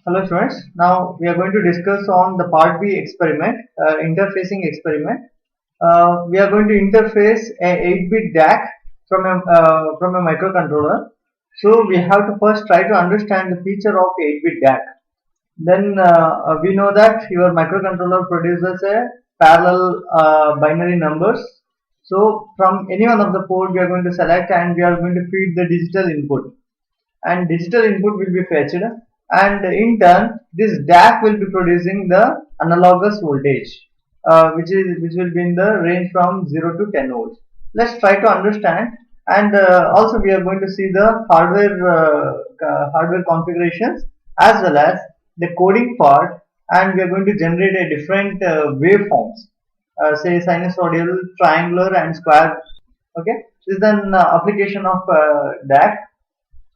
Hello students, now we are going to discuss on the part B experiment, interfacing experiment. We are going to interface a 8-bit DAC from a microcontroller. So we have to first try to understand the feature of 8-bit DAC. Then we know that your microcontroller produces a parallel binary numbers. So from any one of the port we are going to select and we are going to feed the digital input, and digital input will be fetched, and in turn this DAC will be producing the analogous voltage, which will be in the range from 0 to 10 volts. Let's try to understand, and also we are going to see the hardware configurations as well as the coding part, and we are going to generate a different waveforms, say sinusoidal, triangular and square. Okay, this is an application of DAC.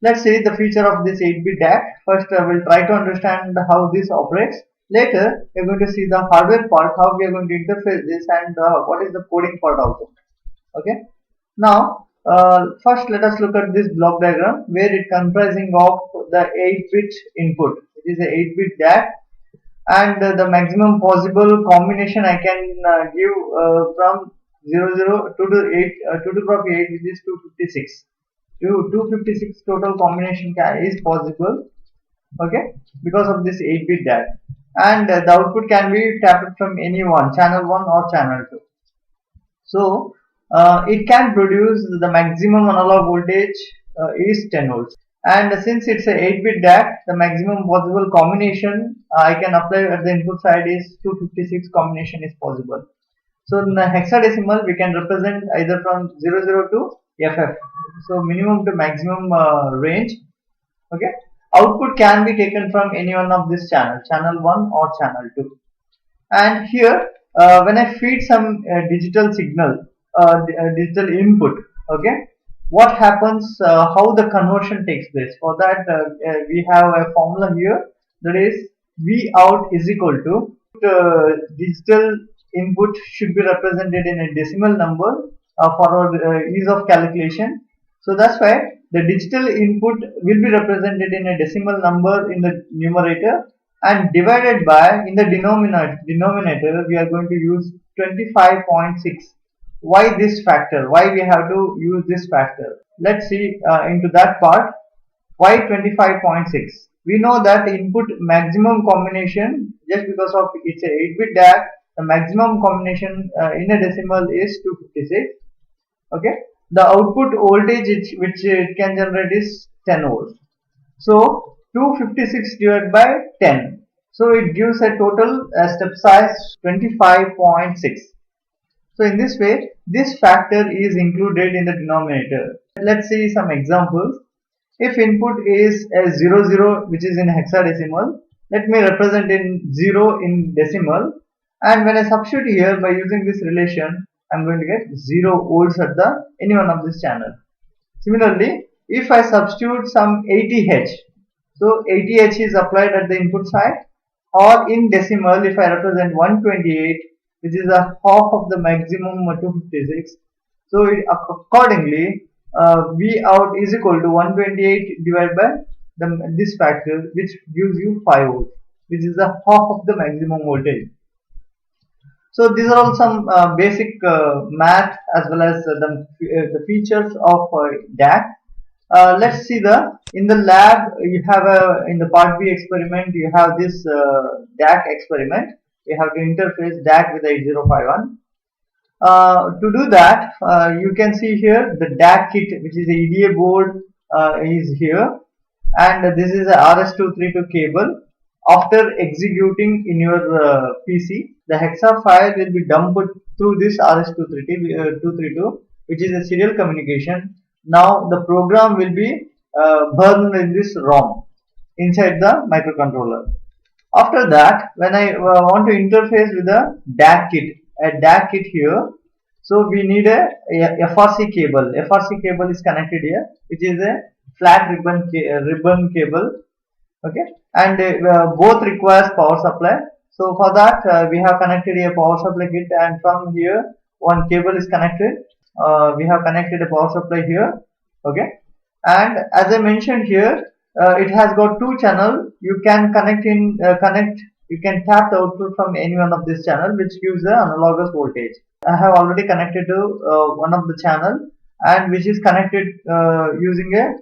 Let's see the feature of this 8-bit DAC. First, we'll try to understand how this operates. Later, we're going to see the hardware part, how we are going to interface this, and what is the coding part also. Okay. Now, first let us look at this block diagram where it comprising of the 8-bit input. It is a 8-bit DAC, and the maximum possible combination I can give from 00 to 8 2 to the power of 8, which is 256. 256 total combination is possible, okay, because of this 8-bit DAC, and the output can be tapped from any one, channel 1 or channel 2. So it can produce the maximum analog voltage is 10 volts, and since it's a 8-bit DAC, the maximum possible combination I can apply at the input side is 256 combination is possible. So in the hexadecimal we can represent either from 00 to FF, so minimum to maximum range. Okay, output can be taken from any one of this channel, channel 1 or channel 2. And here when I feed some digital signal, digital input, okay, what happens, how the conversion takes place. For that we have a formula here, that is V out is equal to digital input should be represented in a decimal number for our ease of calculation. So that's why the digital input will be represented in a decimal number in the numerator, and divided by in the denominator we are going to use 25.6. Why this factor? Why we have to use this factor? Let's see into that part. Why 25.6? We know that input maximum combination, just because of it's a 8-bit DAC, the maximum combination in a decimal is 256. Okay, the output voltage which it can generate is 10 volts. So 256 divided by 10, so it gives a total step size 25.6. So in this way, this factor is included in the denominator. Let's see some examples. If input is a 00, which is in hexadecimal, let me represent in 0 in decimal, and when I substitute here by using this relation, I'm going to get 0 volts at the any one of this channel. Similarly, if I substitute some 80H, so 80H is applied at the input side, or in decimal if I represent 128, which is a half of the maximum 256, so accordingly V out is equal to 128 divided by this factor, which gives you 5 volts, which is a half of the maximum voltage. So these are all some basic math as well as the features of DAC. Let's see in the lab you have in the part B experiment you have this DAC experiment. You have to interface DAC with 8051. To do that, you can see here the DAC kit, which is a EDA board, is here, and this is a RS232 cable. After executing in your PC, the hexa file will be dumped through this RS232, which is a serial communication. Now the program will be burned in this ROM inside the microcontroller. After that, when I want to interface with the DAC kit here, so we need a FRC cable. FRC cable is connected here, which is a flat ribbon cable. Okay, and both requires power supply. So for that we have connected a power supply kit, and from here one cable is connected. We have connected a power supply here. Okay, and as I mentioned here, it has got two channel. You can you can tap the output from any one of this channel, which gives the analogous voltage. I have already connected to one of the channel, and which is connected using a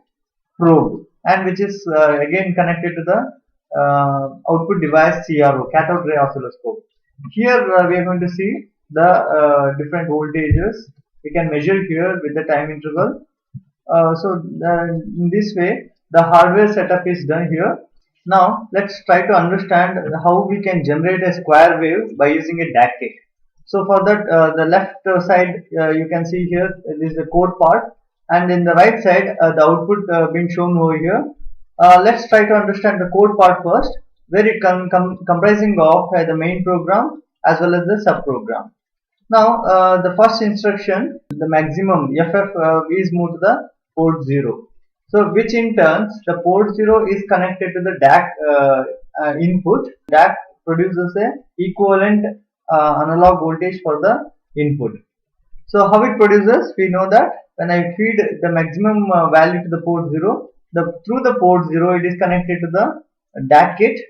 probe, and which is again connected to the output device CRO, cathode ray oscilloscope. Here we are going to see the different voltages. We can measure here with the time interval. In this way, the hardware setup is done here. Now let's try to understand how we can generate a square wave by using a DAC kit. So for that, the left side you can see here, this is the code part, and in the right side the output being shown over here. Let's try to understand the code part first, where it comprising of the main program as well as the sub program. Now the first instruction, the maximum FF is moved to the port 0. So which in turns the port 0 is connected to the DAC input. DAC produces a equivalent analog voltage for the input. So how it produces? We know that when I feed the maximum value to the port 0, through the port 0 it is connected to the DAC kit,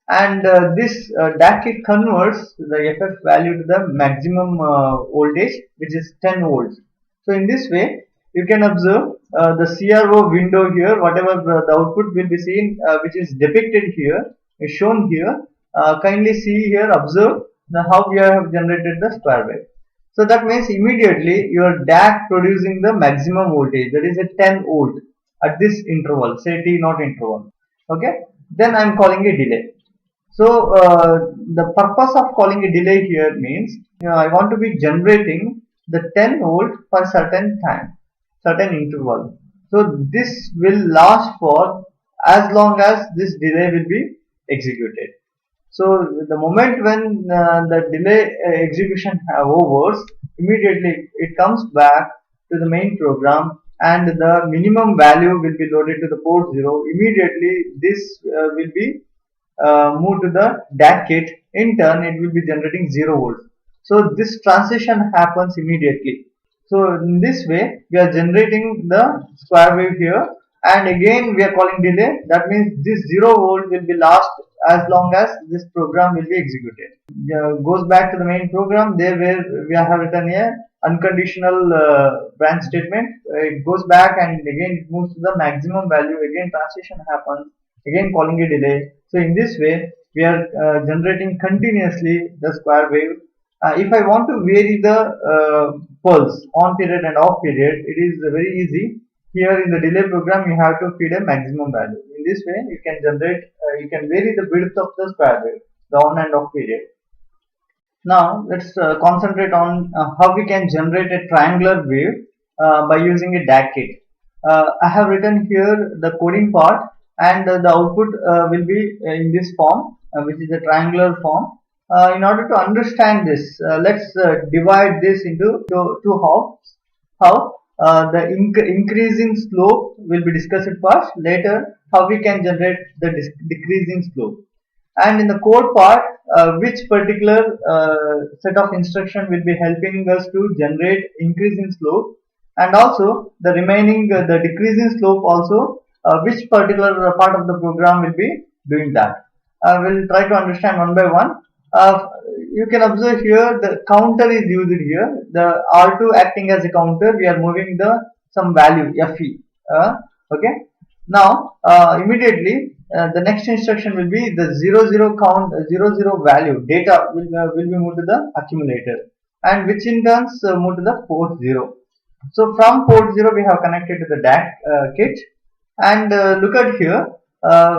and this DAC kit converts the FF value to the maximum voltage, which is 10 volts. So in this way you can observe the CRO window here, whatever the output will be seen, which is depicted here, is shown here. Kindly see here, observe how we have generated the square wave. So that means immediately your DAC producing the maximum voltage, that is a 10 volt at this interval, say T0 interval. Okay, then I am calling a delay. So the purpose of calling a delay here means I want to be generating the 10 volt for certain time, certain interval. So this will last for as long as this delay will be executed. So the moment when the delay execution overs, immediately it comes back to the main program, and the minimum value will be loaded to the port 0. Immediately this will be moved to the DAC kit. In turn it will be generating 0 volts. So this transition happens immediately. So in this way we are generating the square wave here, and again we are calling delay. That means this 0 volt will be last as long as this program will be executed. Goes back to the main program, there where we have written a unconditional branch statement. It goes back and again it moves to the maximum value. Again transition happens, again calling a delay. So in this way we are generating continuously the square wave. If I want to vary the pulse on period and off period, it is very easy. Here in the delay program you have to feed a maximum value. In this way you can generate, you can vary the width of the square wave, the on and off period. Now let's concentrate on how we can generate a triangular wave by using a DAC kit. I have written here the coding part, and the output will be in this form, which is a triangular form. In order to understand this, let's divide this into two halves. How the increasing slope will be discussed first. Later, how we can generate the decreasing slope. And in the code part, which particular set of instruction will be helping us to generate increasing slope, and also the remaining the decreasing slope also, which particular part of the program will be doing that. I will try to understand one by one. You can observe here the counter is used here. The R2 acting as a counter, we are moving the some value FE. Okay. Now immediately the next instruction will be the 00 count 00 value data will be moved to the accumulator, and which in turns move to the port 0. So from port 0 we have connected to the DAC kit, and look at here.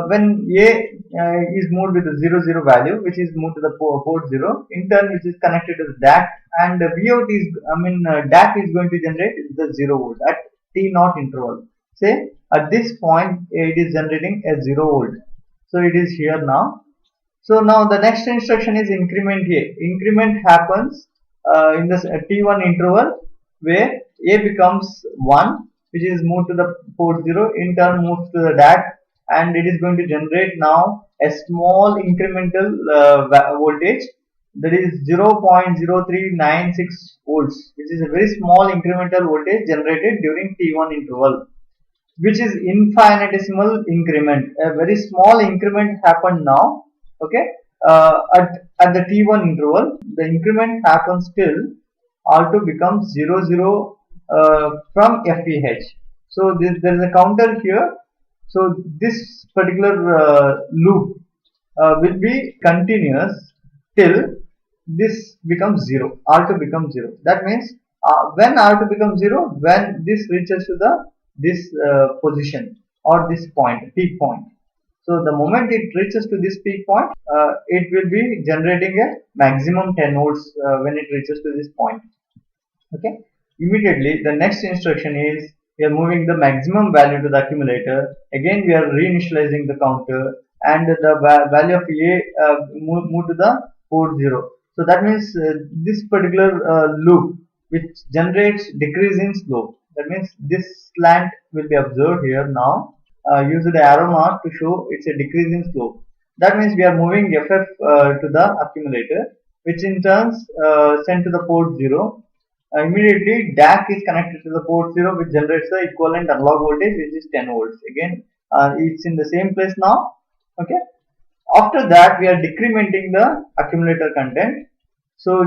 When A is moved with the 00 value, which is moved to the port 0, in turn which is connected to the DAC, and Vout is, DAC is going to generate the 0 volt at T0 interval. Say at this point it is generating a 0 volt. So it is here now. So now the next instruction is increment A. Increment happens in this T1 interval, where A becomes 1, which is moved to the port 0, in turn moves to the DAC, and it is going to generate now a small incremental voltage, that is 0.0396 volts, which is a very small incremental voltage generated during T1 interval. which is infinitesimal increment. A very small increment happened now. Okay, at the t1 interval, the increment happens till R2 becomes 0 from FEH. So there is a counter here. So this particular loop will be continuous till this becomes 0. R2 becomes 0. That means when R2 becomes 0, when this reaches to the this position or this point, peak point. So the moment it reaches to this peak point, it will be generating a maximum 10 volts when it reaches to this point. Okay. Immediately the next instruction is we are moving the maximum value to the accumulator. Again we are reinitializing the counter and the value of A move to the port 0. So that means this particular loop which generates decrease in slope. That means this slant will be observed here now. Use the arrow mark to show it's a decrease in slope. That means we are moving FF to the accumulator, which in turn sent to the port 0. Immediately DAC is connected to the port 0, which generates the equivalent analog voltage, which is 10 volts. Again, it's in the same place now. Okay. After that, we are decrementing the accumulator content. So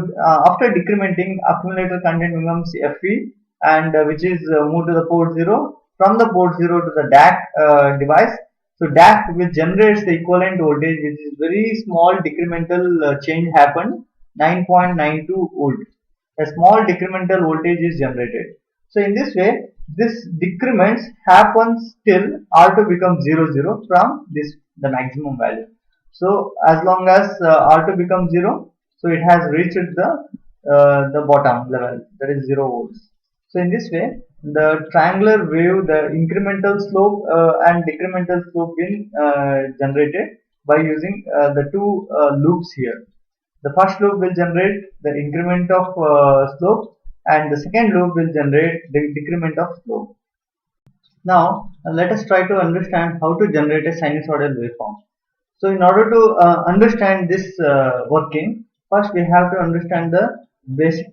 after decrementing, accumulator content becomes FE, and which is moved to the port 0. From the port 0 to the DAC device. So DAC which generates the equivalent voltage, which is very small decremental change happened, 9.92 volt. A small decremental voltage is generated. So in this way, this decrements happens till R2 becomes 0 from the maximum value. So as long as R2 becomes 0, so it has reached the bottom level, that is 0 volts. So in this way, the triangular wave, the incremental slope and decremental slope been generated by using the two loops here. The first loop will generate the increment of slope, and the second loop will generate the decrement of slope. Now let us try to understand how to generate a sinusoidal waveform. So in order to understand this working, first we have to understand the basic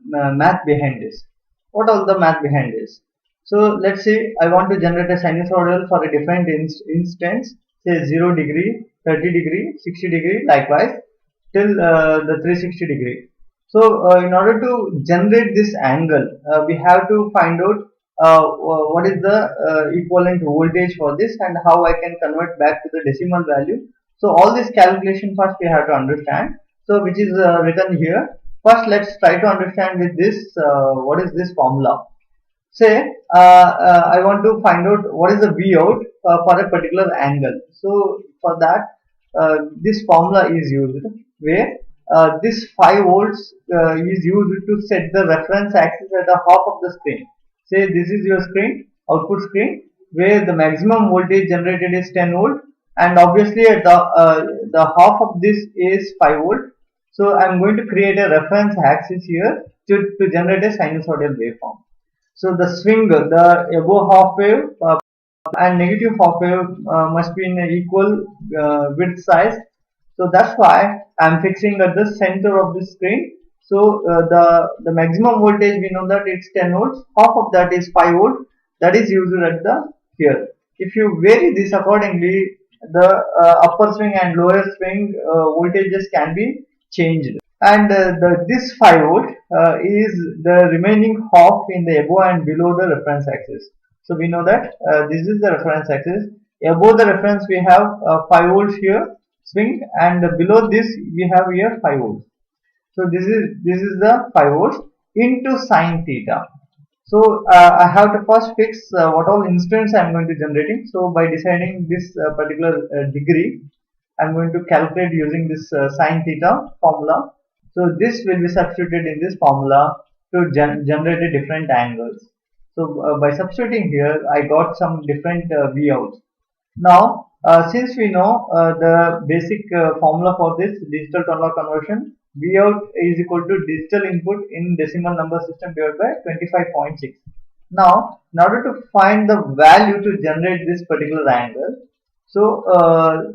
math behind this. What all the math behind this? So let's say I want to generate a sinusoidal for a different instance, say 0 degree, 30 degree, 60 degree, likewise till the 360 degree. So in order to generate this angle, we have to find out what is the equivalent voltage for this and how I can convert back to the decimal value. So all this calculation first we have to understand. So which is written here. First let's try to understand with this what is this formula. Say I want to find out what is the V out for a particular angle. So for that this formula is used, where this 5 volts is used to set the reference axis at the half of the screen. Say this is your screen, output screen, where the maximum voltage generated is 10 volt, and obviously at the half of this is 5 volt. So I am going to create a reference axis here to generate a sinusoidal waveform. So the swing, the above half wave and negative half wave must be in an equal width size. So that's why I am fixing at the center of the screen. So the maximum voltage, we know that it's 10 volts. Half of that is 5 volt. That is used at the here. If you vary this accordingly, the upper swing and lower swing voltages can be changed. And this 5 volt is the remaining half in the above and below the reference axis. So we know that this is the reference axis. Above the reference we have 5 volts here swing, and below this we have here 5 volts. So this is the 5 volts into sine theta. So I have to first fix what all instants I am going to generating. So by deciding this particular degree, I am going to calculate using this sine theta formula. So this will be substituted in this formula to generate a different angles. So by substituting here, I got some different V outs. Now, since we know the basic formula for this digital to analog conversion, V out is equal to digital input in decimal number system divided by 25.6. Now, in order to find the value to generate this particular angle, so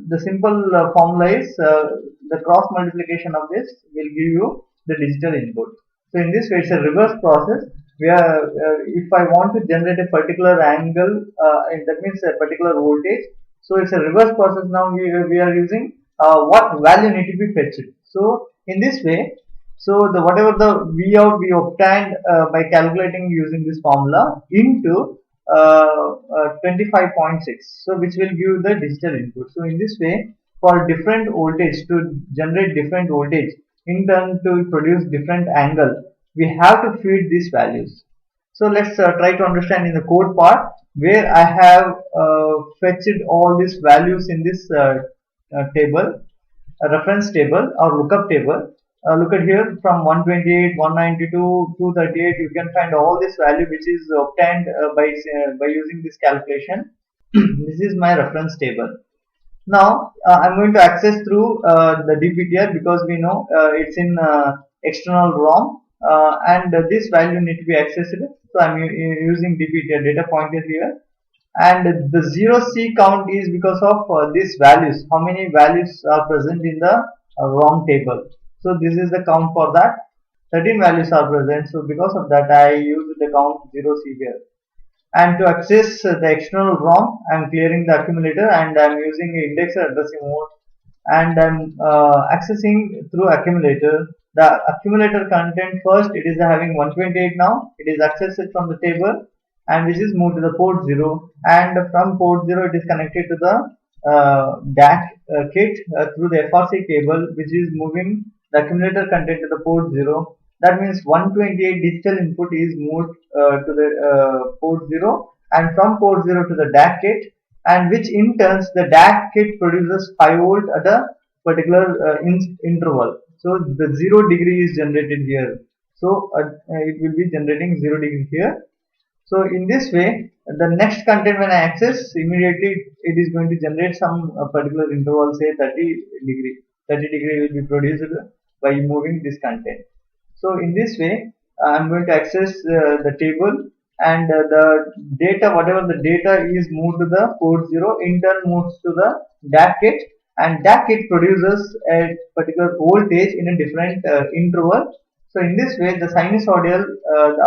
the simple formula is the cross multiplication of this will give you the digital input. So in this way, it's a reverse process where if I want to generate a particular angle, and that means a particular voltage. So it's a reverse process. Now we are using what value need to be fetched. So in this way, so the whatever the V out we obtained by calculating using this formula into 25.6, so which will give the digital input. So in this way, for different voltage to generate different voltage, in turn to produce different angle, we have to feed these values. So let's try to understand in the code part where I have fetched all these values in this table, a reference table or lookup table. Look at here, from 128, 192, 238, you can find all this value which is obtained by using this calculation. This is my reference table. Now I'm going to access through the DPTR, because we know it's in external ROM, and this value need to be accessed. So I'm using DPTR data pointer here, and the 0C count is because of these values, how many values are present in the ROM table. So this is the count for that. 13 values are present, so because of that I use the count 0C here. And to access the external ROM, I'm clearing the accumulator and I'm using indexer addressing mode, and I'm accessing through accumulator. The accumulator content, first it is having 128. Now it is accessed from the table, and which is moved to the port 0, and from port 0 it is connected to the DAC kit through the FRC cable, which is moving the accumulator content to the port 0. That means 128 digital input is moved to the port 0, and from port 0 to the DAC kit, and which in turn the DAC kit produces 5 volt at a particular interval. So the 0 degree is generated here. So it will be generating 0 degree here. So in this way, the next content when I access, immediately it is going to generate some particular interval, say 30 degree. 30 degree will be produced by moving this content. So in this way, I'm going to access the table, and the data, whatever the data is moved to the port 0, in turn moves to the DAC kit, and DAC kit produces a particular voltage in a different interval. So in this way, the sinusoidal,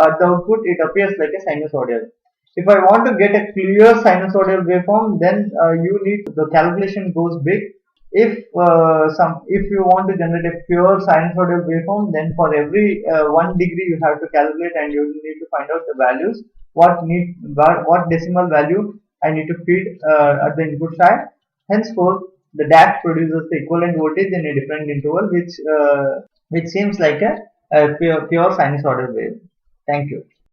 at the output, it appears like a sinusoidal. If I want to get a clear sinusoidal waveform, then you need, the calculation goes big. If you want to generate a pure sinusoidal waveform, then for every 1 degree you have to calculate, and you need to find out the values, what decimal value I need to feed at the input side. Henceforth, the DAC produces the equivalent voltage in a different interval, which seems like a pure sinusoidal wave. Thank you.